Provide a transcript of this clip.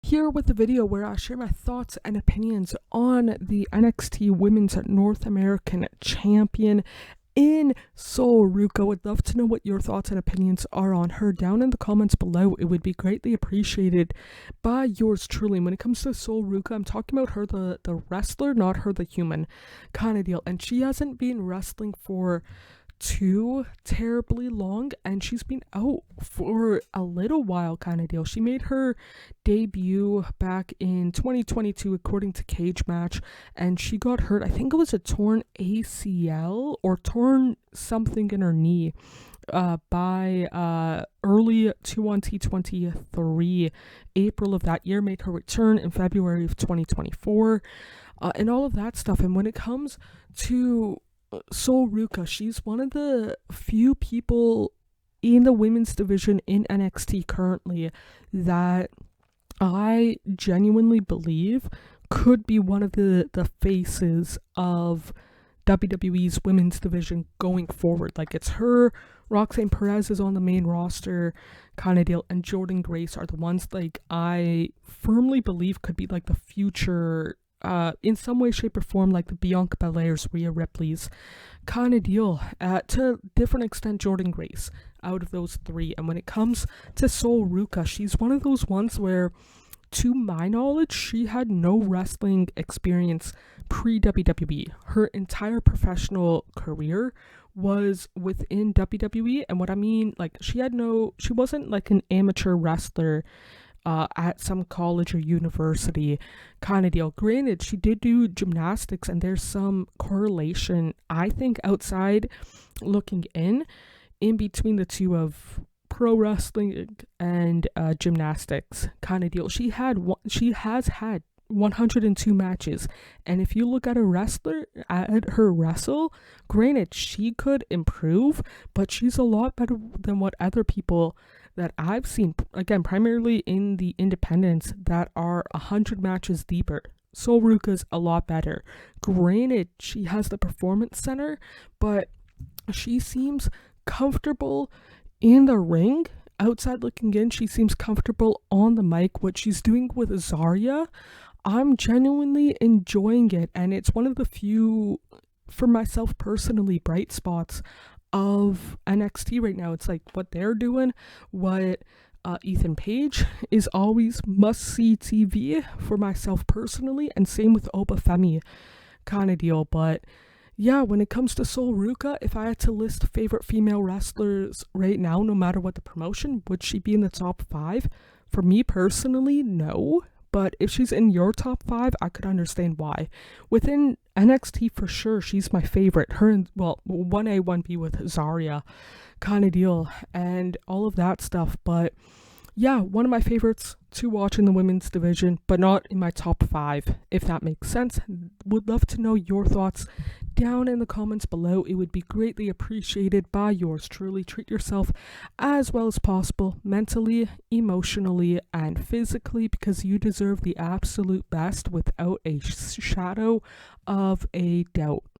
here with the video where I share my thoughts and opinions on the NXT Women's North American Champion in Seoul. Ruca, would love to know what your thoughts and opinions are on her down in the comments below. It would be greatly appreciated by yours truly. When it comes to Seoul Ruca, I'm talking about her, the wrestler, not her, the human kind of deal. And she hasn't been wrestling for too terribly long, and she's been out for a little while kind of deal. She made her debut back in 2022 according to Cage Match, and she got hurt. I think it was a torn ACL or torn something in her knee by early 2023, April of that year. Made her return in February of 2024, and all of that stuff. And when it comes to Seoul Ruca, she's one of the few people in the women's division in NXT currently that I genuinely believe could be one of the faces of WWE's women's division going forward. Like, it's her, Roxanne Perez is on the main roster kind of deal, and Jordynne Grace are the ones like I firmly believe could be like the future in some way, shape, or form, like the Bianca Belairs, Rhea Ripley's kind of deal. To different extent, Jordynne Grace out of those three. And when it comes to Seoul Ruca, she's one of those ones where, to my knowledge, she had no wrestling experience pre-WWE. Her entire professional career was within WWE. And what I mean, like, she wasn't like an amateur wrestler at some college or university kind of deal. Granted, she did do gymnastics, and there's some correlation, I think, outside looking in between the two of pro wrestling and gymnastics kind of deal. She has had 102 matches, and if you look at her wrestle, granted, she could improve, but she's a lot better than what other people that I've seen, again, primarily in the independents, that are 100 matches deeper. Seoul Ruca's a lot better. Granted, she has the performance center, but she seems comfortable in the ring. Outside looking in, she seems comfortable on the mic. What she's doing with Zarya, I'm genuinely enjoying it, and it's one of the few, for myself personally, bright spots of NXT right now. It's like what they're doing, what Ethan Page is always must-see TV for myself personally, and same with Oba Femi kind of deal. But yeah, when it comes to Seoul Ruca, if I had to list favorite female wrestlers right now, no matter what the promotion, would she be in the top 5? For me personally, no. But if she's in your top 5, I could understand why. Within NXT, for sure, she's my favorite. Her and, well, 1A, 1B with Zarya kind of deal and all of that stuff. But yeah, one of my favorites to watch in the women's division, but not in my top 5, if that makes sense. Would love to know your thoughts down in the comments below. It would be greatly appreciated by yours truly. Treat yourself as well as possible, mentally, emotionally, and physically, because you deserve the absolute best without a shadow of a doubt.